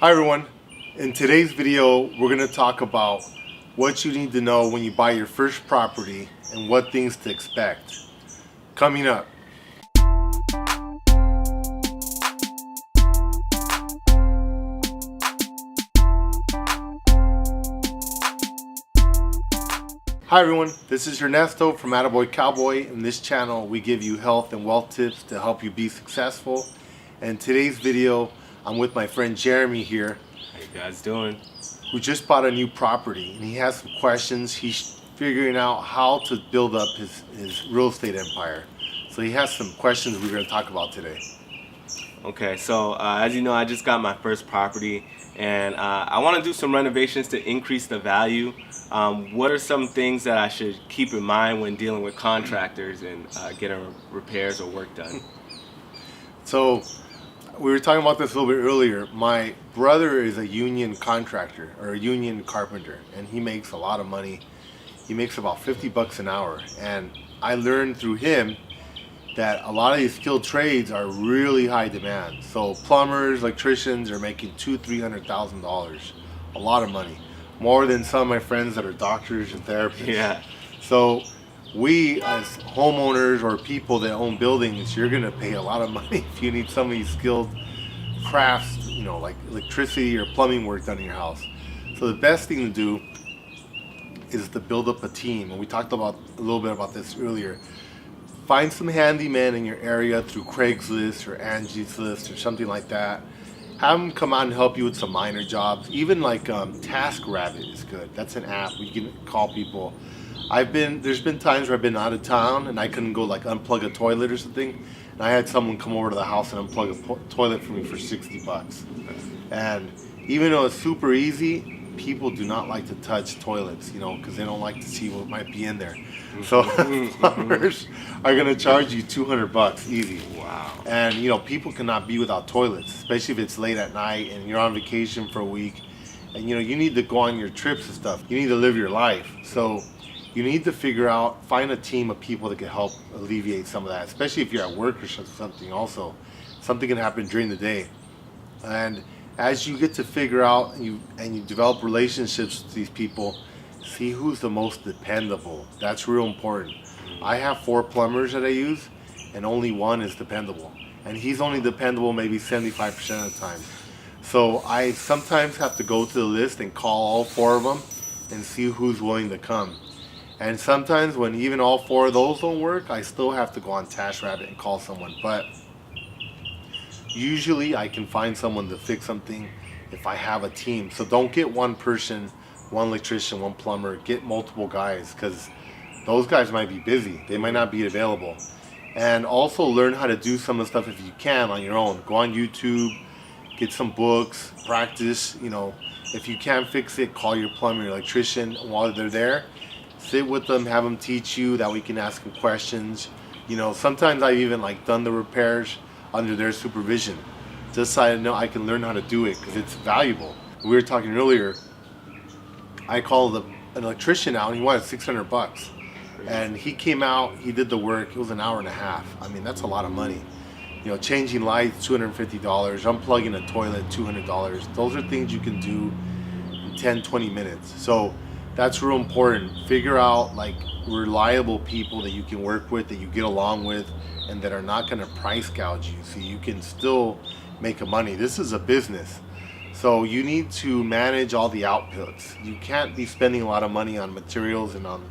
Hi everyone, in today's video we're going to talk about what you need to know when you buy your first property and what things to expect. Coming up. Hi everyone, this is Ernesto from AttaBoyCowBoy. In this channel we give you health and wealth tips to help you be successful. And in today's video I'm with my friend Jeremy here. How you guys doing? Who just bought a new property and he has some questions. He's figuring out how to build up his real estate empire. So he has some questions we're going to talk about today. Okay, so as you know, I just got my first property and I want to do some renovations to increase the value. What are some things that I should keep in mind when dealing with contractors and getting repairs or work done? So we were talking about this a little bit earlier. My brother is a union contractor or a union carpenter, and he makes a lot of money. He makes about 50 bucks an hour, and I learned through him that a lot of these skilled trades are really high demand. So plumbers, electricians are making $200,000-$300,000, a lot of money, more than some of my friends that are doctors and therapists. Yeah. So we as homeowners or people that own buildings, you're gonna pay a lot of money if you need some of these skilled crafts, you know, like electricity or plumbing work done in your house. So the best thing to do is to build up a team, and we talked about a little bit about this earlier. Find some handyman in your area through Craigslist or Angie's List or something like that. Have them come out and help you with some minor jobs. Even like TaskRabbit is good. That's an app where you can call people. There's been times where I've been out of town and I couldn't go like unplug a toilet or something, and I had someone come over to the house and unplug a toilet for me for 60 bucks. And even though it's super easy, people do not like to touch toilets, you know, because they don't like to see what might be in there. So plumbers are going to charge you 200 bucks easy. Wow. And you know, people cannot be without toilets, especially if it's late at night and you're on vacation for a week, and you know, you need to go on your trips and stuff. You need to live your life. So you need to find a team of people that can help alleviate some of that, especially if you're at work or something. Also, something can happen during the day. And as you get to figure out and you develop relationships with these people, see who's the most dependable. That's real important. I have 4 plumbers that I use, and only one is dependable. And he's only dependable maybe 75% of the time. So I sometimes have to go to the list and call all 4 of them and see who's willing to come. And sometimes when even all 4 of those don't work, I still have to go on TaskRabbit and call someone. But usually I can find someone to fix something if I have a team. So don't get one person, one electrician, one plumber. Get multiple guys, because those guys might be busy. They might not be available. And also learn how to do some of the stuff if you can on your own. Go on YouTube, get some books, practice. You know, if you can't fix it, call your plumber, your electrician while they're there. Sit with them, have them teach you, that we can ask them questions. You know, sometimes I've even like done the repairs under their supervision, just so I know I can learn how to do it, because it's valuable. We were talking earlier, I called an electrician out and he wanted 600 bucks. And he came out, he did the work, it was an hour and a half. I mean, that's a lot of money. You know, changing lights, $250, unplugging a toilet, $200. Those are things you can do in 10, 20 minutes. So that's real important. Figure out like reliable people that you can work with, that you get along with, and that are not going to price gouge you, so you can still make a money. This is a business, so you need to manage all the outputs. You can't be spending a lot of money on materials and on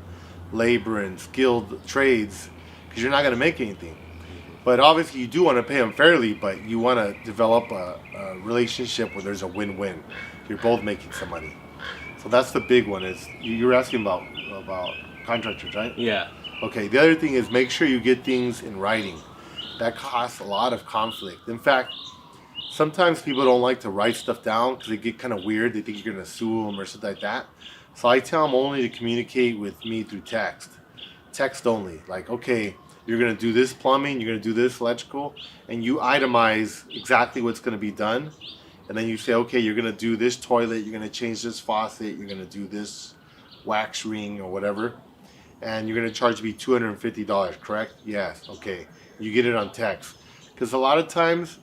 labor and skilled trades, because you're not going to make anything. But obviously you do want to pay them fairly, but you want to develop a relationship where there's a win-win. You're both making some money. So that's the big one. Is you're asking about contractors, right? Yeah. Okay, the other thing is make sure you get things in writing. That costs a lot of conflict. In fact, sometimes people don't like to write stuff down because they get kind of weird. They think you're going to sue them or something like that. So I tell them only to communicate with me through text. Text only. Like, okay, you're going to do this plumbing, you're going to do this electrical, and you itemize exactly what's going to be done. And then you say, okay, you're going to do this toilet, you're going to change this faucet, you're going to do this wax ring or whatever. And you're going to charge me $250, correct? Yes, okay. You get it on text. Because a lot of times,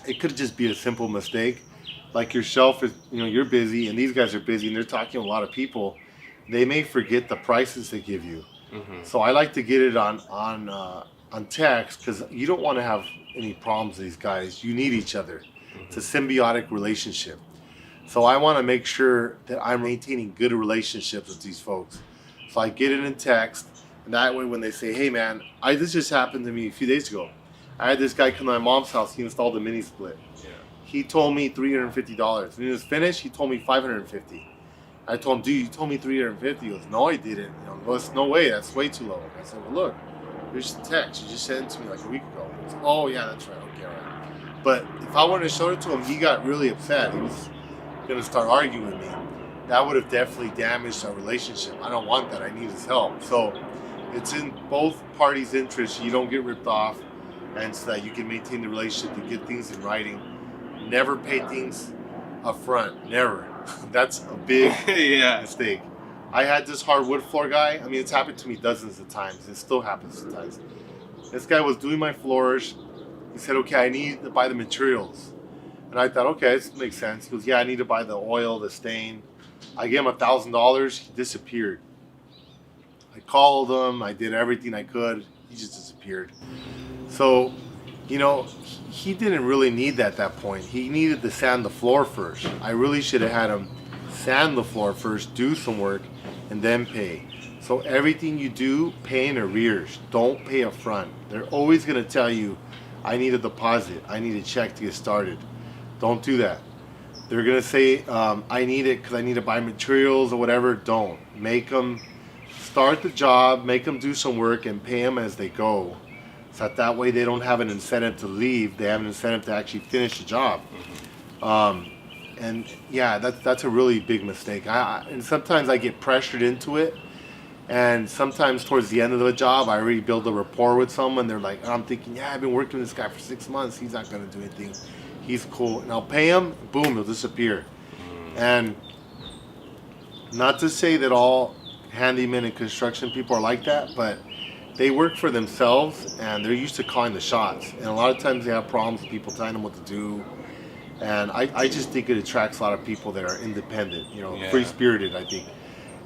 it could just be a simple mistake. like yourself is, you're busy and these guys are busy and they're talking to a lot of people, they may forget the prices they give you. So I like to get it on text because you don't want to have any problems with these guys. You need each other. It's a symbiotic relationship. So I want to make sure that I'm maintaining good relationships with these folks. So I get it in text, and that way when they say, hey man, this just happened to me a few days ago. I had this guy come to my mom's house. He installed a mini split. Yeah. He told me $350. When he was finished, he told me $550. I told him, dude, you told me $350. He goes, no, I didn't. Goes, no way, that's way too low. I said, well, look, here's the text. You just sent it to me like a week ago. He goes, oh yeah, that's right. Okay, all right. But if I wouldn't have showed it to him, he got really upset. He was going to start arguing with me. That would have definitely damaged our relationship. I don't want that. I need his help. So it's in both parties' interest. You don't get ripped off, and so that you can maintain the relationship and get things in writing. Never pay things up front. Never. That's a big mistake. I had this hardwood floor guy. I mean, it's happened to me dozens of times. It still happens sometimes. This guy was doing my floors. He said, okay, I need to buy the materials. And I thought, okay, this makes sense. He goes, yeah, I need to buy the oil, the stain. I gave him $1,000. He disappeared. I called him. I did everything I could. He just disappeared. So, he didn't really need that at that point. He needed to sand the floor first. I really should have had him sand the floor first, do some work, and then pay. So everything you do, pay in arrears. Don't pay up front. They're always going to tell you, I need a deposit. I need a check to get started. Don't do that. They're going to say, I need it because I need to buy materials or whatever. Don't. Make them start the job, make them do some work, and pay them as they go. So that way they don't have an incentive to leave. They have an incentive to actually finish the job. And yeah, that's a really big mistake. And sometimes I get pressured into it. And sometimes towards the end of the job, I already build a rapport with someone. They're like, I'm thinking, yeah, I've been working with this guy for 6 months. He's not going to do anything. He's cool. And I'll pay him. Boom, he'll disappear. And not to say that all handymen and construction people are like that, but they work for themselves and they're used to calling the shots. And a lot of times they have problems with people telling them what to do. And I just think it attracts a lot of people that are independent, free-spirited, I think.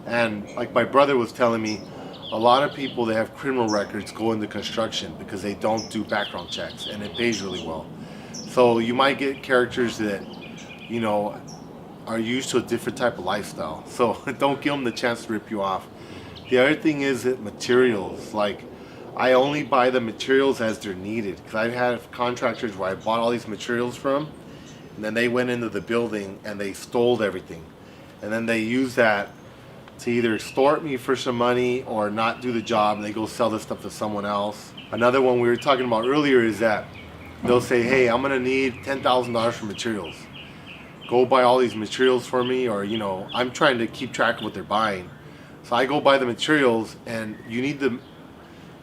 And like my brother was telling me, a lot of people that have criminal records go into construction because they don't do background checks and it pays really well. So you might get characters that, are used to a different type of lifestyle. So don't give them the chance to rip you off. The other thing is that materials, like I only buy the materials as they're needed. Because I've had contractors where I bought all these materials from, and then they went into the building and they stole everything. And then they use that to either extort me for some money or not do the job, and they go sell this stuff to someone else. Another one we were talking about earlier is that they'll say, hey, I'm gonna need $10,000 for materials. Go buy all these materials for me, or I'm trying to keep track of what they're buying. So I go buy the materials, and you need to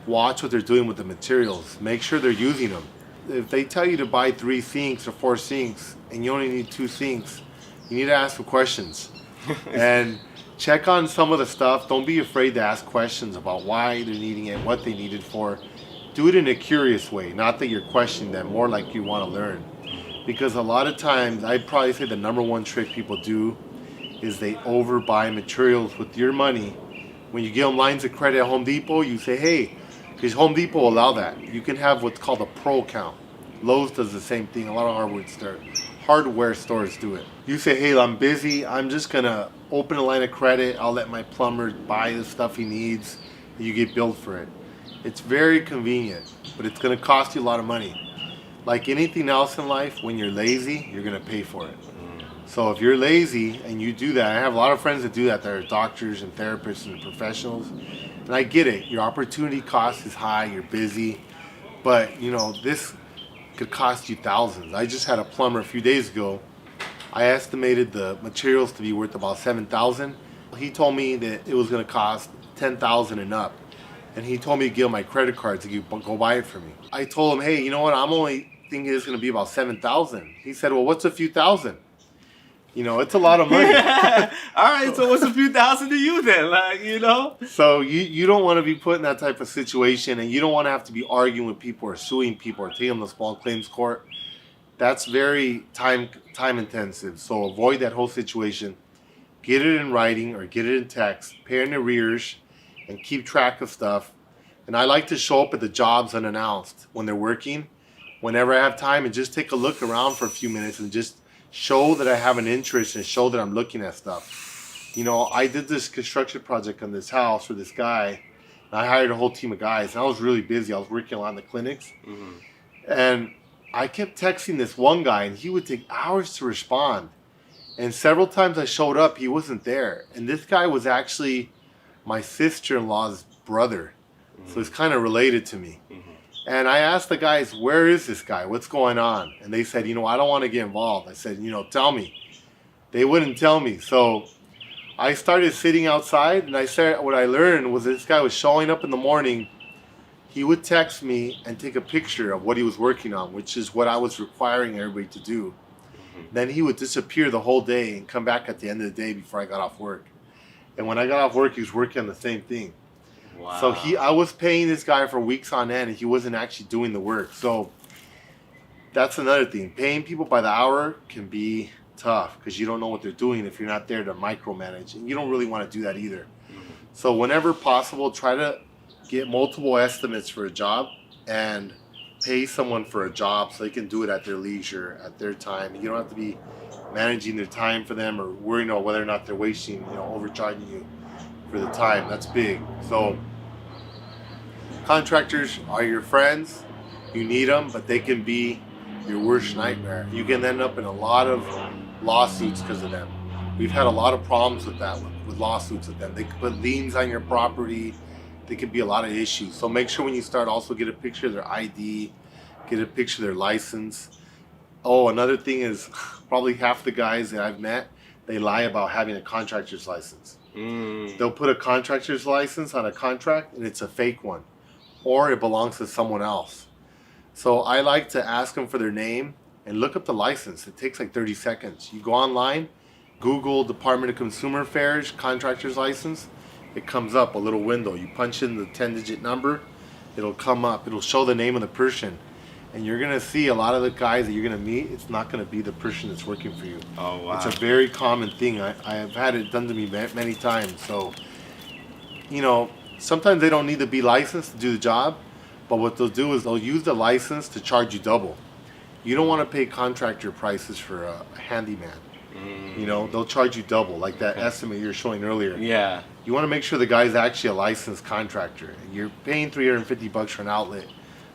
watch what they're doing with the materials. Make sure they're using them. If they tell you to buy 3 sinks or 4 sinks, and you only need 2 sinks, you need to ask them questions. And check on some of the stuff. Don't be afraid to ask questions about why they're needing it, what they need it for. Do it in a curious way, not that you're questioning them, more like you want to learn. Because a lot of times, I'd probably say the number one trick people do is they overbuy materials with your money. When you give them lines of credit at Home Depot, you say, hey, because Home Depot will allow that. You can have what's called a pro account. Lowe's does the same thing. A lot of hardware stores do it. You say, hey, I'm busy. I'm just going to open a line of credit. I'll let my plumber buy the stuff he needs. And you get billed for it. It's very convenient, but it's going to cost you a lot of money. Like anything else in life, when you're lazy, you're going to pay for it. So if you're lazy and you do that, I have a lot of friends that do that. They're doctors and therapists and professionals. And I get it. Your opportunity cost is high. You're busy. But, this could cost you thousands. I just had a plumber a few days ago. I estimated the materials to be worth about $7,000. He told me that it was going to cost $10,000 and up. And he told me to give him my credit card to go buy it for me. I told him, hey, you know what? I'm only thinking it's going to be about $7,000. He said, well, what's a few thousand? It's a lot of money. All right, so what's a few thousand to you then? So you don't want to be put in that type of situation, and you don't want to have to be arguing with people or suing people or taking them to small claims court. That's very time intensive. So avoid that whole situation. Get it in writing or get it in text. Pay in arrears and keep track of stuff. And I like to show up at the jobs unannounced when they're working. Whenever I have time, and just take a look around for a few minutes and just show that I have an interest and show that I'm looking at stuff. You know, I did this construction project on this house for this guy. And I hired a whole team of guys. And I was really busy. I was working a lot in the clinics. Mm-hmm. And I kept texting this one guy, and he would take hours to respond. And several times I showed up, he wasn't there. And this guy was actually my sister-in-law's brother. Mm-hmm. So it's kind of related to me. Mm-hmm. And I asked the guys, where is this guy? What's going on? And they said, I don't want to get involved. I said, tell me. They wouldn't tell me. So I started sitting outside, and I said what I learned was this guy was showing up in the morning. He would text me and take a picture of what he was working on, which is what I was requiring everybody to do. Mm-hmm. Then he would disappear the whole day and come back at the end of the day before I got off work. And when I got off work, he was working on the same thing. Wow. So I was paying this guy for weeks on end, and he wasn't actually doing the work. So that's another thing. Paying people by the hour can be tough because you don't know what they're doing if you're not there to micromanage. And you don't really want to do that either. Mm-hmm. So whenever possible, try to get multiple estimates for a job and pay someone for a job so they can do it at their leisure, at their time. You don't have to be managing their time for them or worrying about whether or not they're wasting, overcharging you for the time. That's big. So contractors are your friends. You need them, but they can be your worst nightmare. You can end up in a lot of lawsuits because of them. We've had a lot of problems with that, with lawsuits with them. They can put liens on your property. There could be a lot of issues. So make sure when you start, also get a picture of their ID, get a picture of their license. Oh, another thing is probably half the guys that I've met, they lie about having a contractor's license. They'll put a contractor's license on a contract and it's a fake one, or it belongs to someone else. So I like to ask them for their name and look up the license. It takes like 30 seconds. You go online, Google Department of Consumer Affairs contractor's license. It comes up a little window. You punch in the 10-digit number, it'll come up. It'll show the name of the person. And you're going to see a lot of the guys that you're going to meet, it's not going to be the person that's working for you. Oh, wow. It's a very common thing. I have had it done to me many times. So, sometimes they don't need to be licensed to do the job, but what they'll do is they'll use the license to charge you double. You don't want to pay contractor prices for a handyman. They'll charge you double, like that estimate you were showing earlier. Yeah. You want to make sure the guy's actually a licensed contractor. You're paying $350 for an outlet.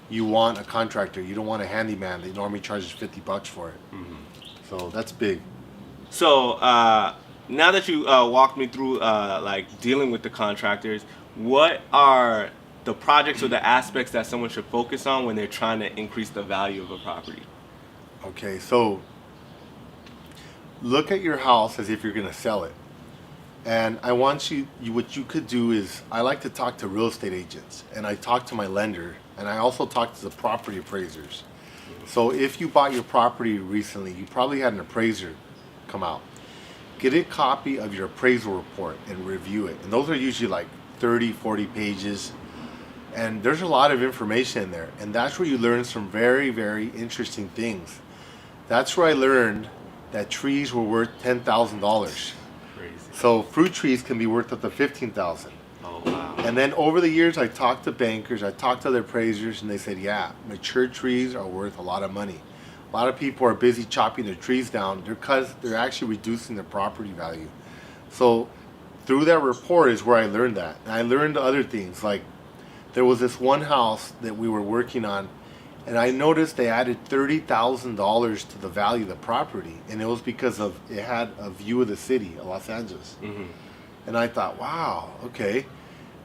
You want a contractor. You don't want a handyman. They normally charges $50 for it. Mm-hmm. So that's big. So now that you walked me through dealing with the contractors, what are the projects or the aspects that someone should focus on when they're trying to increase the value of a property? Okay, so look at your house as if you're going to sell it. And I want what you could do is, I like to talk to real estate agents, and I talk to my lender, and I also talk to the property appraisers. So if you bought your property recently, you probably had an appraiser come out. Get a copy of your appraisal report and review it. And those are usually like 30, 40 pages. And there's a lot of information in there. And that's where you learn some very, very interesting things. That's where I learned that trees were worth $10,000. So fruit trees can be worth up to $15,000. Oh, wow. And then over the years, I talked to bankers, I talked to other appraisers, and they said, yeah, mature trees are worth a lot of money. A lot of people are busy chopping their trees down because they're actually reducing their property value. So through that report is where I learned that. And I learned other things, like there was this one house that we were working on, and I noticed they added $30,000 to the value of the property, and it was because it had a view of the city of Los Angeles. Mm-hmm. And I thought, wow, okay.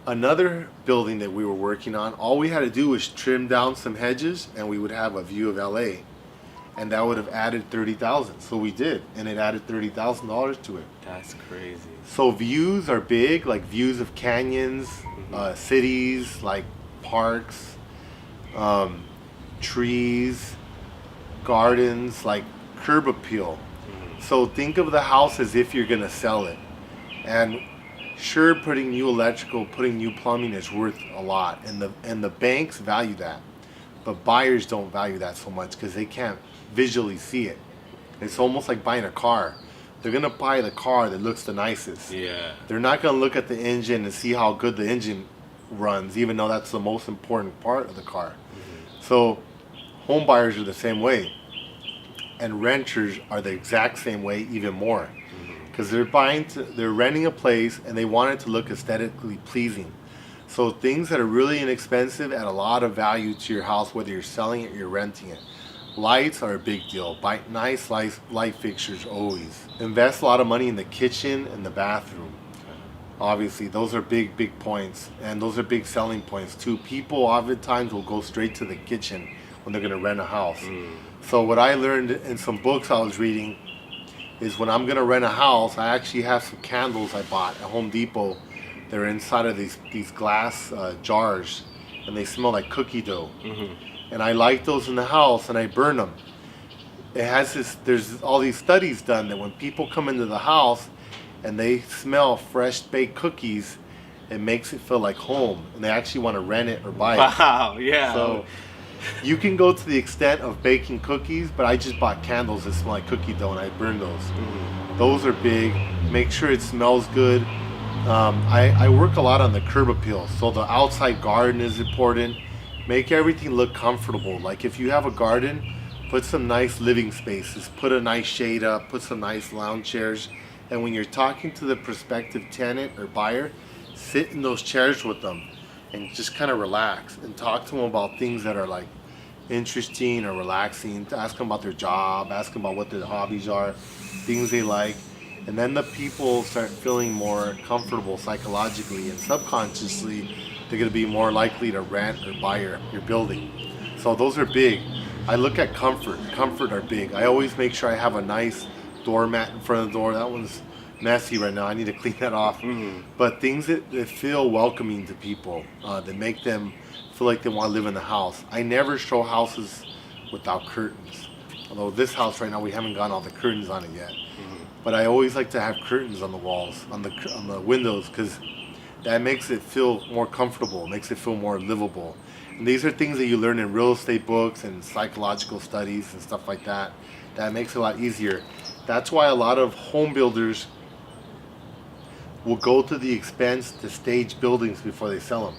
Another building that we were working on, all we had to do was trim down some hedges, and we would have a view of LA, and that would have added $30,000. So we did, and it added $30,000 to it. That's crazy. So views are big, like views of canyons, cities, like parks. Trees, gardens, like curb appeal. Mm-hmm. So think of the house as if you're going to sell it. And sure, putting new electrical, putting new plumbing is worth a lot. And the banks value that. But buyers don't value that so much because they can't visually see it. It's almost like buying a car. They're gonna buy the car that looks the nicest. Yeah. They're not gonna look at the engine and see how good the engine runs, even though that's the most important part of the car. So home buyers are the same way, and renters are the exact same way, even more, because they're renting a place and they want it to look aesthetically pleasing. So things that are really inexpensive add a lot of value to your house, whether you're selling it or you're renting it. Lights are a big deal. Buy nice light fixtures always. Invest a lot of money in the kitchen and the bathroom. Obviously, those are big points, and those are big selling points too. People oftentimes will go straight to the kitchen when they're going to rent a house. So what I learned in some books I was reading is when I'm going to rent a house, I actually have some candles I bought at Home Depot. They're inside of these glass jars, and they smell like cookie dough. And I light those in the house and I burn them. There's all these studies done that when people come into the house and they smell fresh baked cookies, it makes it feel like home, and they actually want to rent it or buy it. Wow, yeah. So you can go to the extent of baking cookies, but I just bought candles that smell like cookie dough and I burn those. Those are big. Make sure it smells good. I work a lot on the curb appeal, so the outside garden is important. Make everything look comfortable. Like if you have a garden, put some nice living spaces, put a nice shade up, put some nice lounge chairs. And when you're talking to the prospective tenant or buyer, sit in those chairs with them and just kind of relax and talk to them about things that are like interesting or relaxing. Ask them about their job, ask them about what their hobbies are, things they like. And then the people start feeling more comfortable psychologically, and subconsciously they're going to be more likely to rent or buy your building. So those are big. I look at comfort. Comfort are big. I always make sure I have a nice doormat in front of the door. That one's messy right now. I need to clean that off. But things that feel welcoming to people, that make them feel like they want to live in the house. I never show houses without curtains. Although this house right now, we haven't gotten all the curtains on it yet. But I always like to have curtains on the walls, on the windows, because that makes it feel more comfortable, makes it feel more livable. And these are things that you learn in real estate books and psychological studies and stuff like that. That makes it a lot easier. That's why a lot of home builders will go to the expense to stage buildings before they sell them.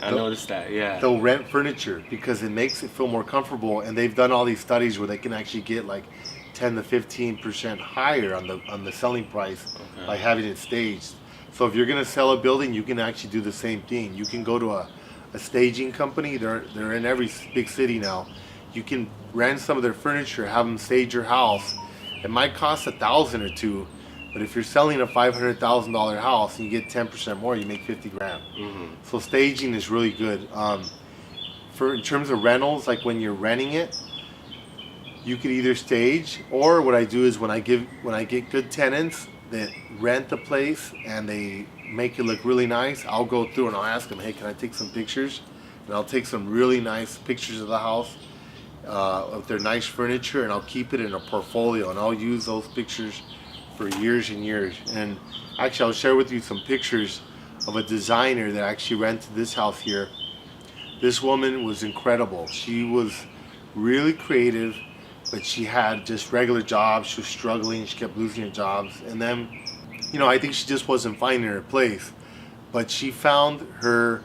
I noticed that, yeah. They'll rent furniture because it makes it feel more comfortable, and they've done all these studies where they can actually get like 10 to 15% higher on the selling price by having it staged. So if you're going to sell a building, you can actually do the same thing. You can go to a staging company. They're in every big city now. You can rent some of their furniture, have them stage your house. It might cost $1,000 or $2,000, but if you're selling a $500,000 house and you get 10% more, you make 50 grand. So staging is really good. In terms of rentals, like when you're renting it, you could either stage, or what I do is when I get good tenants that rent the place and they make it look really nice, I'll go through and I'll ask them, hey, can I take some pictures? And I'll take some really nice pictures of the house, of their nice furniture, and I'll keep it in a portfolio, and I'll use those pictures for years and years. And actually, I'll share with you some pictures of a designer that actually rented this house here. This woman was incredible. She was really creative, but she had just regular jobs. She was struggling. She kept losing her jobs. And then, I think she just wasn't finding her place. But she found her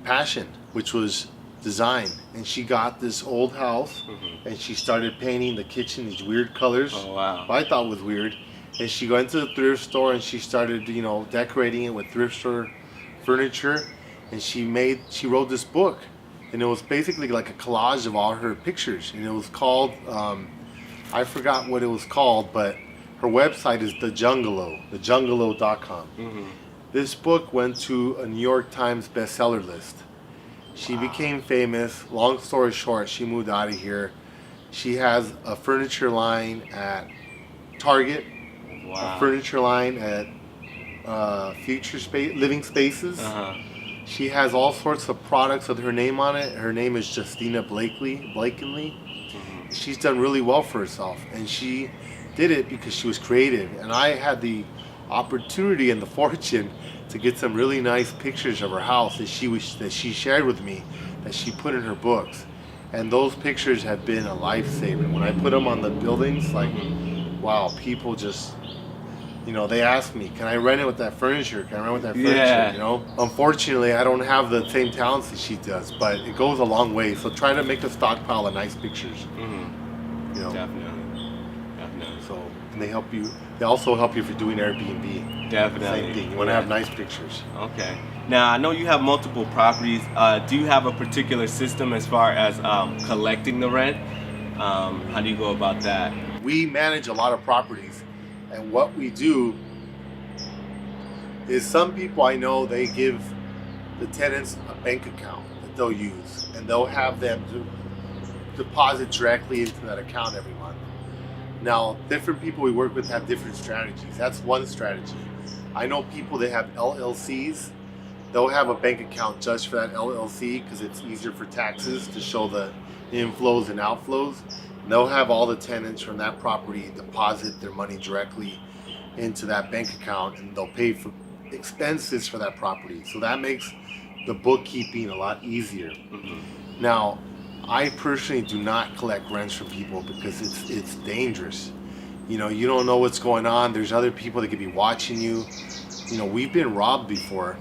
passion, which was design. And she got this old house, and she started painting the kitchen these weird colors. Oh, wow. I thought was weird. And she went to the thrift store and she started, decorating it with thrift store furniture. And she wrote this book. And it was basically like a collage of all her pictures. And it was called, I forgot what it was called, but her website is thejungalow.com. This book went to a New York Times bestseller list. She became famous. Long story short, she moved out of here. She has a furniture line at Target, a furniture line at Living Spaces. She has all sorts of products with her name on it. Her name is Justina Blakeney. She's done really well for herself, and she did it because she was creative. And I had the opportunity and the fortune to get some really nice pictures of her house that she shared with me, that she put in her books. And those pictures have been a lifesaver. When I put them on the buildings, like, wow, people just, they ask me, can I rent it with that furniture? Can I rent it with that furniture? Unfortunately, I don't have the same talents that she does, but it goes a long way. So try to make a stockpile of nice pictures. Definitely. So, and they also help you if you're doing Airbnb. Definitely. Same thing. You want to have nice pictures. Okay. Now, I know you have multiple properties. Do you have a particular system as far as collecting the rent? How do you go about that? We manage a lot of properties, and what we do is some people I know, they give the tenants a bank account that they'll use, and they'll have them deposit directly into that account every month. Now, different people we work with have different strategies. That's one strategy. I know people that have LLCs. They'll have a bank account just for that LLC because it's easier for taxes to show the inflows and outflows. And they'll have all the tenants from that property deposit their money directly into that bank account, and they'll pay for expenses for that property. So that makes the bookkeeping a lot easier. Now, I personally do not collect rents from people because it's dangerous. You don't know what's going on. There's other people that could be watching you. We've been robbed before.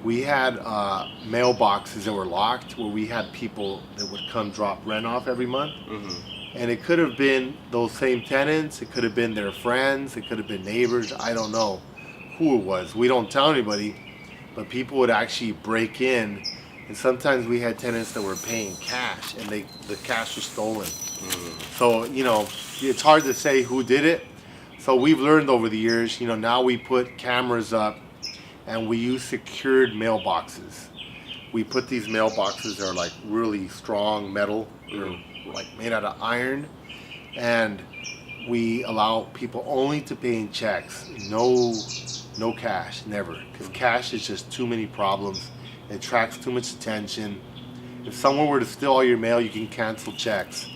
We had mailboxes that were locked where we had people that would come drop rent off every month. And it could have been those same tenants. It could have been their friends. It could have been neighbors. I don't know who it was. We don't tell anybody, but people would actually break in. And sometimes we had tenants that were paying cash, and the cash was stolen. So, it's hard to say who did it. So we've learned over the years, now we put cameras up, and we use secured mailboxes. We put these mailboxes that are like really strong metal. They're like made out of iron. And we allow people only to pay in checks. No cash, never. Because cash is just too many problems. It attracts too much attention. If someone were to steal all your mail, you can cancel checks.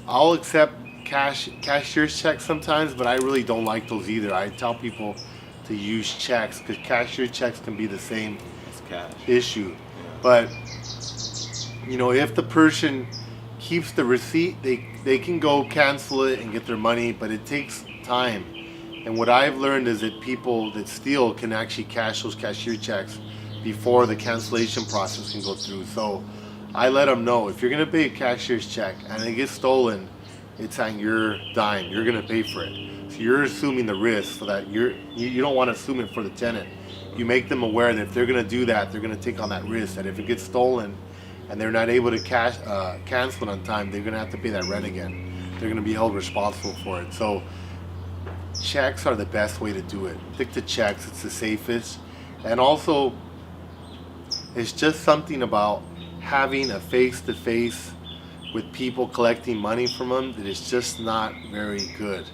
I'll accept cashier's checks sometimes, but I really don't like those either. I tell people to use checks because cashier checks can be the same issue. But if the person keeps the receipt, they can go cancel it and get their money, but it takes time. And what I've learned is that people that steal can actually cash those cashier checks before the cancellation process can go through. So I let them know, if you're going to pay a cashier's check and it gets stolen, it's on your dime. You're going to pay for it. So you're assuming the risk, so that you don't want to assume it for the tenant. You make them aware that if they're going to do that, they're going to take on that risk, that if it gets stolen and they're not able to cancel it on time, they're going to have to pay that rent again. They're going to be held responsible for it. So checks are the best way to do it. Stick to checks. It's the safest. And also, it's just something about having a face-to-face with people collecting money from them that is just not very good.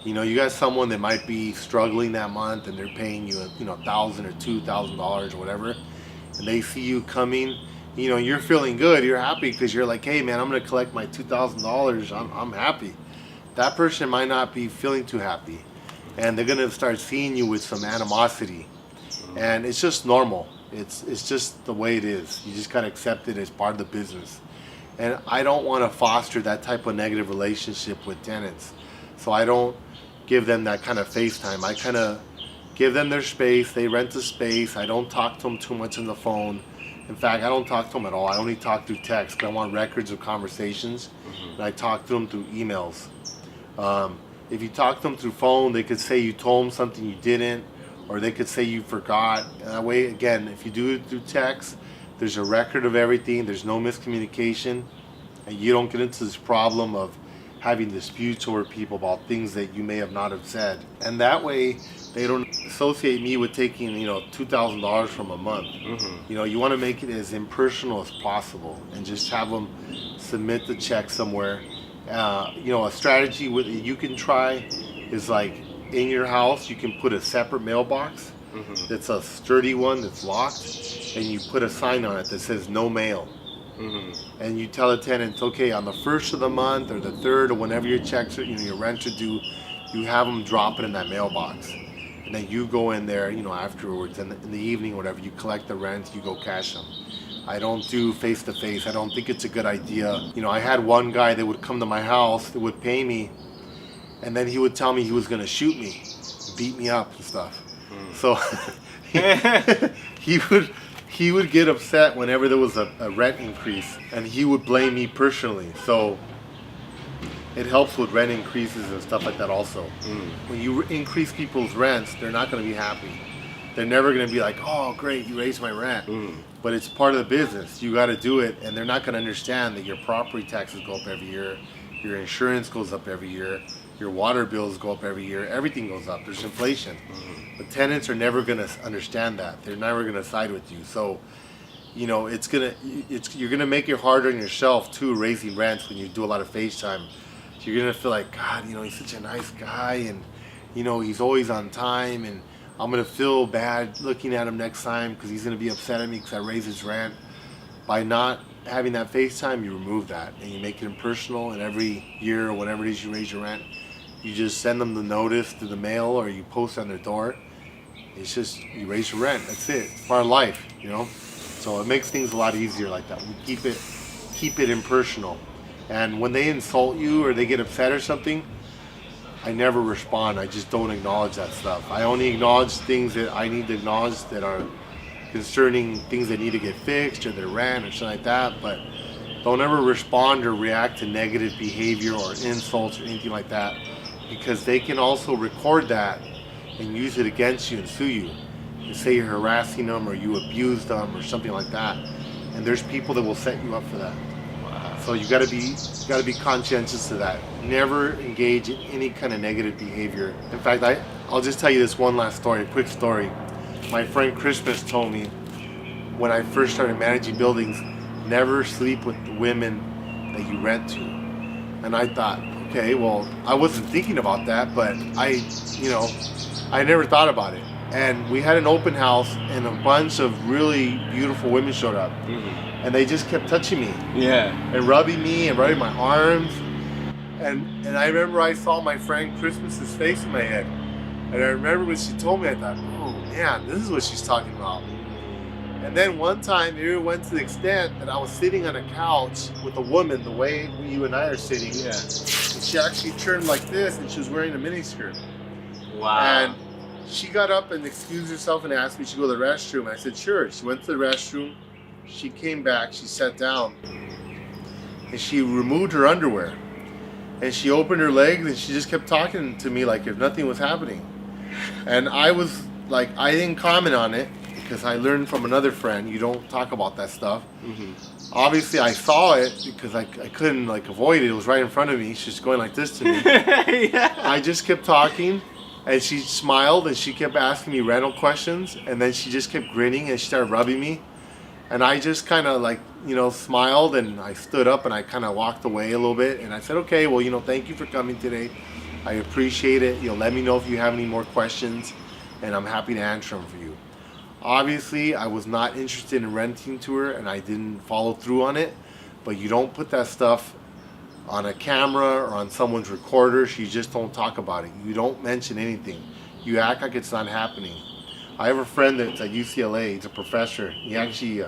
You got someone that might be struggling that month and they're paying you, $1,000 or $2,000 or whatever, and they see you coming, you're feeling good, you're happy because you're like, hey man, I'm gonna collect my $2,000. I'm happy. That person might not be feeling too happy, and they're gonna start seeing you with some animosity, and it's just normal. It's just the way it is. You just gotta accept it as part of the business. And I don't want to foster that type of negative relationship with tenants. So I don't give them that kind of FaceTime. I kind of give them their space. They rent the space. I don't talk to them too much on the phone. In fact, I don't talk to them at all. I only talk through text because I want records of conversations. And I talk to them through emails. If you talk to them through phone, they could say you told them something you didn't, or they could say you forgot. And that way, again, if you do it through text, there's a record of everything. There's no miscommunication, and you don't get into this problem of having disputes over people about things that you may have not have said. And that way, they don't associate me with taking, $2,000 from a month. You want to make it as impersonal as possible, and just have them submit the check somewhere. A strategy you can try is like in your house, you can put a separate mailbox. That's a sturdy one that's locked, and you put a sign on it that says no mail. And you tell the tenants, okay, on the 1st of the month or the 3rd or whenever your checks are, your rent are due, you have them drop it in that mailbox, and then you go in there, afterwards, and in the evening, whatever, you collect the rent, you go cash them. I don't do face-to-face. I don't think it's a good idea. You know, I had one guy that would come to my house that would pay me, and then he would tell me he was gonna shoot me, beat me up and stuff. So he would get upset whenever there was a rent increase, and he would blame me personally. So it helps with rent increases and stuff like that also. When you increase people's rents, they're not gonna be happy. They're never gonna be like, oh great, you raised my rent. But it's part of the business. You gotta do it, and they're not gonna understand that your property taxes go up every year, your insurance goes up every year, your water bills go up every year, everything goes up, there's inflation. The tenants are never gonna understand that. They're never gonna side with you. So, you know, you're gonna make it harder on yourself too, raising rents when you do a lot of FaceTime. You're gonna feel like, God, you know, he's such a nice guy, and you know, he's always on time, and I'm gonna feel bad looking at him next time because he's gonna be upset at me because I raised his rent. By not having that FaceTime, you remove that and you make it impersonal, and every year or whenever it is you raise your rent, you just send them the notice through the mail or you post on their door. It's just, you raise your rent, that's it. It's part of life, you know? So it makes things a lot easier like that. We keep it impersonal. And when they insult you or they get upset or something, I never respond. I just don't acknowledge that stuff. I only acknowledge things that I need to acknowledge that are concerning things that need to get fixed or their rent or something like that. But don't ever respond or react to negative behavior or insults or anything like that, because they can also record that and use it against you and sue you. You say you're harassing them or you abuse them or something like that. And there's people that will set you up for that. So you gotta be conscientious of that. Never engage in any kind of negative behavior. In fact, I'll just tell you this one last story, a quick story. My friend Christmas told me when I first started managing buildings, never sleep with the women that you rent to. And I thought, okay, well, I wasn't thinking about that, but I never thought about it. And we had an open house, and a bunch of really beautiful women showed up. And they just kept touching me. Yeah. And rubbing me and rubbing my arms. And I remember I saw my friend Christmas's face in my head. And I remember when she told me, I thought, oh man, this is what she's talking about. And then one time it went to the extent that I was sitting on a couch with a woman the way you and I are sitting. Yeah. And she actually turned like this, and she was wearing a miniskirt. Wow. And she got up and excused herself and asked me to go to the restroom. And I said, sure. She went to the restroom. She came back, she sat down, and she removed her underwear. And she opened her legs, and she just kept talking to me like if nothing was happening. And I was like, I didn't comment on it because I learned from another friend, you don't talk about that stuff. Obviously, I saw it because I couldn't avoid it. It was right in front of me. She's going like this to me. Yeah. I just kept talking. And she smiled, and she kept asking me rental questions. And then she just kept grinning, and she started rubbing me. And I just kind of smiled, and I stood up and I kind of walked away a little bit. And I said, okay, well, thank you for coming today. I appreciate it. Let me know if you have any more questions, and I'm happy to answer them for you. Obviously, I was not interested in renting to her, and I didn't follow through on it. But you don't put that stuff on a camera or on someone's recorder. You just don't talk about it. You don't mention anything. You act like it's not happening. I have a friend that's at UCLA. He's a professor. He actually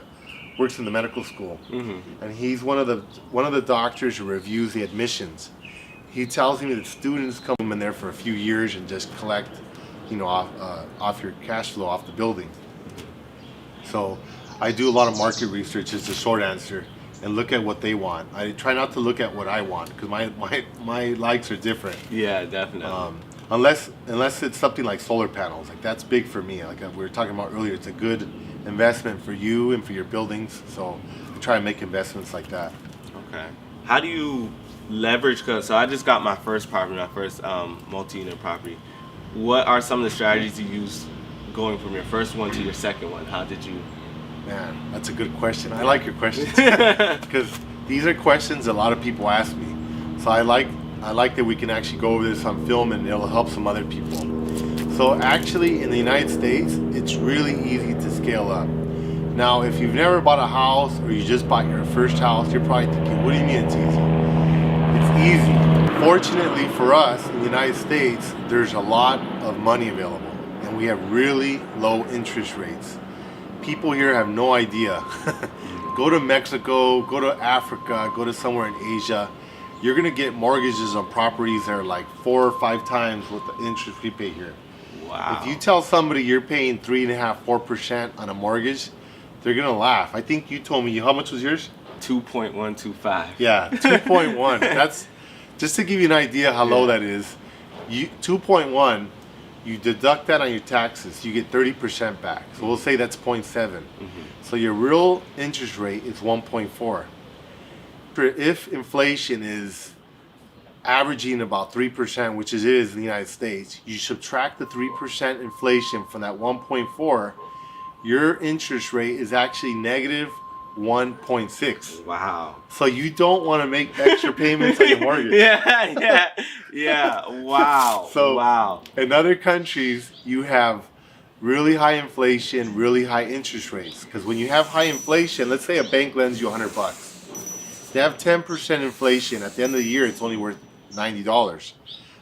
works in the medical school, and he's one of the doctors who reviews the admissions. He tells me that students come in there for a few years and just collect, off your cash flow off the building. So I do a lot of market research. Is the short answer, and look at what they want. I try not to look at what I want because my likes are different. Yeah, definitely. Unless it's something like solar panels, that's big for me. Like we were talking about earlier, it's a good investment for you and for your buildings. So I try and make investments like that. Okay. How do you leverage? So I just got my first property, my first multi-unit property. What are some of the strategies you use going from your first one to your second one? How did you? Man, that's a good question. I like your questions because these are questions a lot of people ask me. So I like that we can actually go over this on film and it'll help some other people. So actually in the United States, it's really easy to scale up. Now, if you've never bought a house or you just bought your first house, you're probably thinking, what do you mean it's easy? It's easy. Fortunately for us in the United States, there's a lot of money available and we have really low interest rates. People here have no idea. go to Mexico, go to Africa, go to somewhere in Asia, you're gonna get mortgages on properties that are like 4 or 5 times what the interest we pay here. Wow. If you tell somebody you're paying 3.5%, 4% on a mortgage, they're gonna laugh. I think you told me, how much was yours? 2.125. Yeah, 2.1. That's just to give you an idea how low that is. 2.1, you deduct that on your taxes, you get 30% back. So we'll say that's 0.7. So your real interest rate is 1.4. If inflation is averaging about 3%, which it is in the United States, you subtract the 3% inflation from that 1.4, your interest rate is actually negative 1.6. Wow. So you don't want to make extra payments on your mortgage. Yeah. Wow. So wow. in other countries, you have really high inflation, really high interest rates. Because when you have high inflation, let's say a bank lends you $100. They have 10% inflation. At the end of the year, it's only worth $90.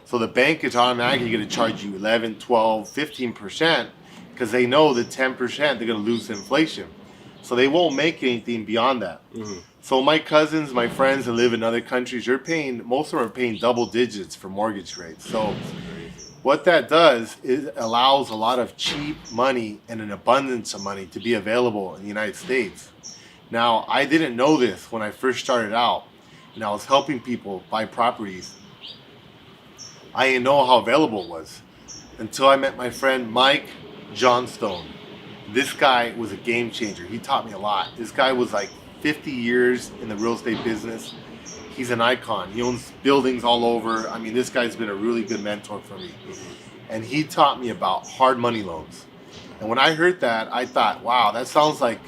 So the bank is automatically going to charge you 11, 12, 15% because they know that 10% they're going to lose the inflation. So they won't make anything beyond that. So my cousins, my friends that live in other countries, most of them are paying double digits for mortgage rates. So what that does is it allows a lot of cheap money and an abundance of money to be available in the United States. Now, I didn't know this when I first started out and I was helping people buy properties. I didn't know how available it was until I met my friend Mike Johnstone. This guy was a game changer. He taught me a lot. This guy was like 50 years in the real estate business. He's an icon. He owns buildings all over. I mean, this guy's been a really good mentor for me. And he taught me about hard money loans. And when I heard that, I thought, wow, that sounds like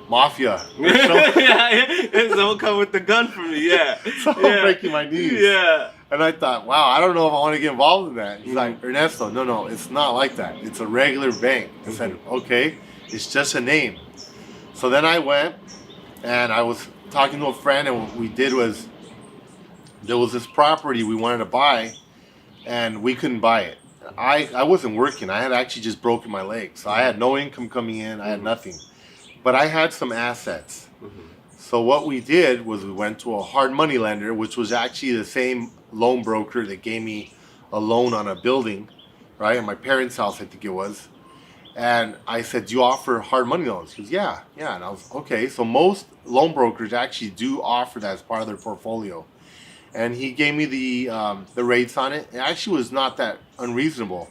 mafia. Someone come with the gun for me. Someone breaking my knees. Yeah. And I thought, wow, I don't know if I want to get involved in that. He's like, Ernesto, no, it's not like that. It's a regular bank. I said, okay, it's just a name. So then I went and I was talking to a friend, and what we did was there was this property we wanted to buy and we couldn't buy it. I wasn't working. I had actually just broken my leg. So I had no income coming in. I had nothing. But I had some assets. So what we did was we went to a hard money lender, which was actually the same loan broker that gave me a loan on a building, right? At my parents' house, I think it was. And I said, do you offer hard money loans? He goes, yeah. And I was, okay. So most loan brokers actually do offer that as part of their portfolio. And he gave me the rates on it. It actually was not that unreasonable.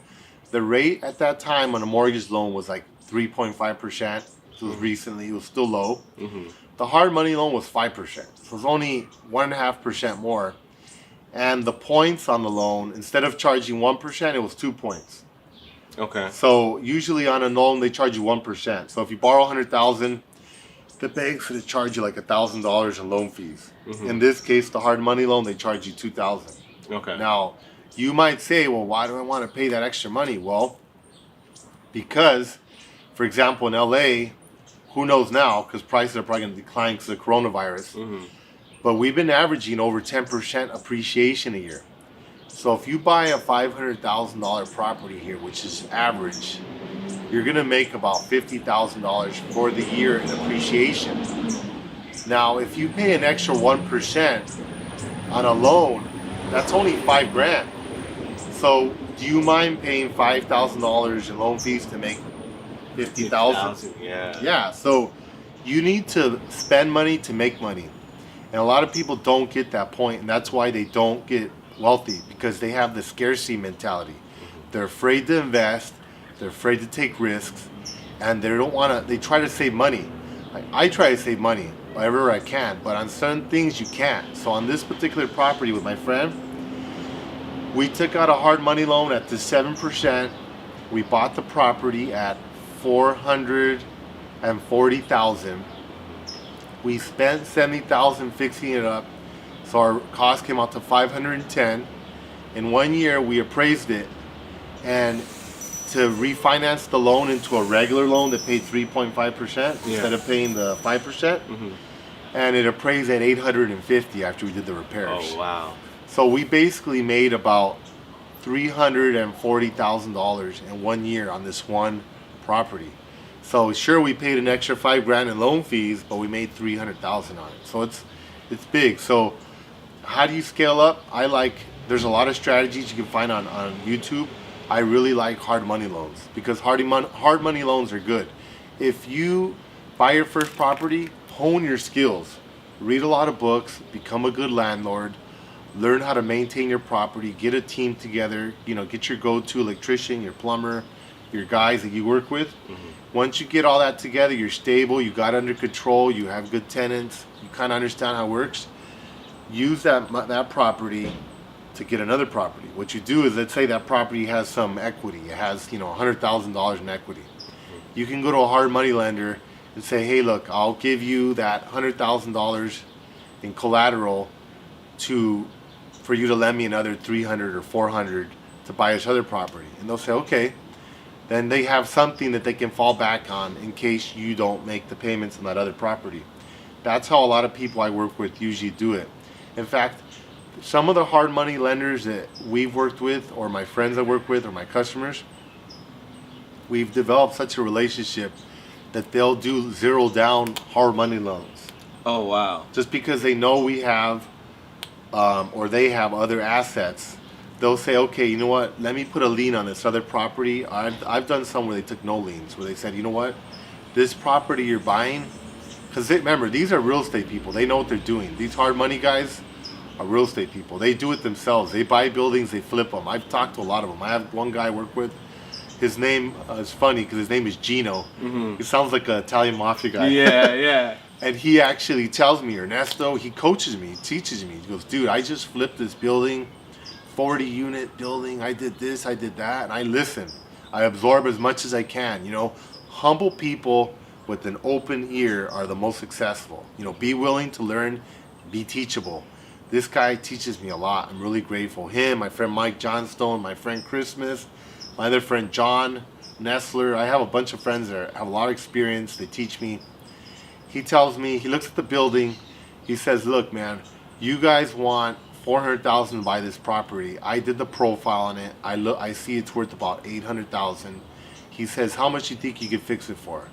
The rate at that time on a mortgage loan was like 3.5%. It was recently, it was still low. The hard money loan was 5%. So it was only 1.5% more. And the points on the loan, instead of charging 1%, it was 2 points. Okay. So usually on a loan, they charge you 1%. So if you borrow $100,000, the bank's going to charge you like $1,000 in loan fees. In this case, the hard money loan, they charge you $2,000. Okay. Now, you might say, well, why do I want to pay that extra money? Well, because, for example, in LA, who knows now, because prices are probably going to decline because of the coronavirus. But we've been averaging over 10% appreciation a year. So if you buy a $500,000 property here, which is average, you're going to make about $50,000 for the year in appreciation. Now, if you pay an extra 1% on a loan, that's only $5,000. So do you mind paying $5,000 in loan fees to make $50,000? Yeah. So you need to spend money to make money. And a lot of people don't get that point, and that's why they don't get wealthy, because they have the scarcity mentality. They're afraid to invest, they're afraid to take risks, and they don't want to, they try to save money. I try to save money wherever I can, but on certain things you can't. So on this particular property with my friend, we took out a hard money loan at the 7%. We bought the property at $440,000. We spent $70,000 fixing it up, so our cost came out to $510,000. In 1 year, we appraised it, and to refinance the loan into a regular loan that paid 3.5% instead of paying the 5%, and it appraised at $850,000 after we did the repairs. Oh wow! So we basically made about $340,000 in 1 year on this one property. So sure, we paid an extra $5,000 in loan fees, but we made $300,000 on it. So it's big. So how do you scale up? There's a lot of strategies you can find on YouTube. I really like hard money loans because hard money loans are good. If you buy your first property, hone your skills, read a lot of books, become a good landlord, learn how to maintain your property, get a team together, get your go-to electrician, your plumber, your guys that you work with. Once you get all that together, you're stable, you got under control, you have good tenants, you kind of understand how it works. Use that property to get another property. What you do is, let's say that property has some equity. It has, $100,000 in equity. You can go to a hard money lender and say, hey, look, I'll give you that $100,000 in collateral for you to lend me another $300 or $400 to buy this other property. And they'll say, okay. Then they have something that they can fall back on in case you don't make the payments on that other property. That's how a lot of people I work with usually do it. In fact, some of the hard money lenders that we've worked with, or my friends I work with, or my customers, we've developed such a relationship that they'll do zero down hard money loans. Oh, wow. Just because they know we have, or they have other assets, they'll say, okay, you know what, let me put a lien on this other property. I've done some where they took no liens, where they said, you know what, this property you're buying, because remember, these are real estate people. They know what they're doing. These hard money guys are real estate people. They do it themselves. They buy buildings, they flip them. I've talked to a lot of them. I have one guy I work with. His name is funny because his name is Gino. He sounds like an Italian mafia guy. Yeah. And he actually tells me, Ernesto, he coaches me, he teaches me. He goes, dude, I just flipped this building, 40-unit building. I did this, I did that. And I listen. I absorb as much as I can. Humble people with an open ear are the most successful. Be willing to learn, be teachable. This guy teaches me a lot. I'm really grateful. Him, my friend Mike Johnstone, my friend Christmas, my other friend John Nestler. I have a bunch of friends that have a lot of experience. They teach me. He tells me, he looks at the building. He says, look, man, you guys want $400,000 to buy this property. I did the profile on it. I see it's worth about $800,000. He says, how much do you think you could fix it for?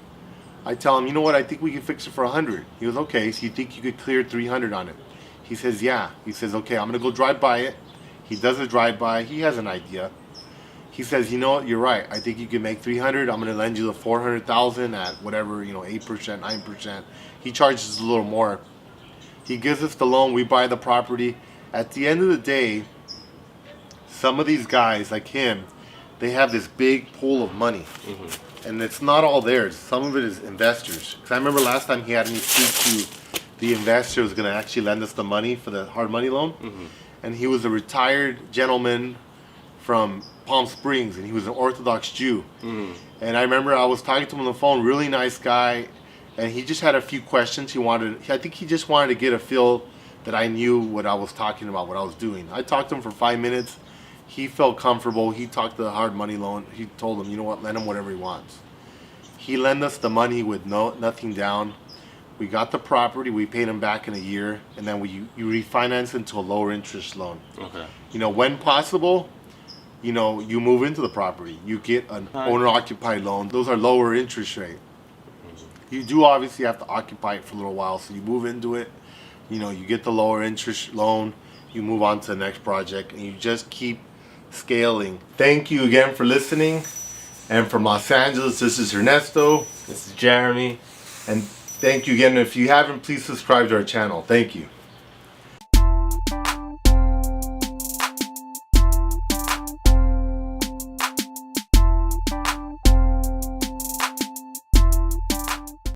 I tell him, you know what, I think we can fix it for $100. He goes, okay, so you think you could clear $300 on it? He says, yeah. He says, okay, I'm going to go drive by it. He does a drive-by. He has an idea. He says, you know what, you're right. I think you can make $300. I'm going to lend you the $400,000 at whatever, 8%, 9%. He charges a little more. He gives us the loan. We buy the property. At the end of the day, some of these guys, like him, they have this big pool of money. And it's not all theirs. Some of it is investors. Because I remember last time he had me speak to the investor who was going to actually lend us the money for the hard money loan. And he was a retired gentleman from Palm Springs, and he was an Orthodox Jew. And I remember I was talking to him on the phone, really nice guy, and he just had a few questions. I think he just wanted to get a feel that I knew what I was talking about, what I was doing. I talked to him for 5 minutes. He felt comfortable. He talked the hard money loan. He told him, you know what, lend him whatever he wants. He lent us the money with nothing down. We got the property. We paid him back in a year, and then you refinance into a lower interest loan. Okay. When possible, you move into the property. You get an owner-occupied loan. Those are lower interest rate. You do obviously have to occupy it for a little while, so you move into it. You get the lower interest loan. You move on to the next project, and you just keep scaling. Thank you again for listening. And from Los Angeles, this is Ernesto. This is Jeremy. And thank you again. If you haven't, please subscribe to our channel. Thank you.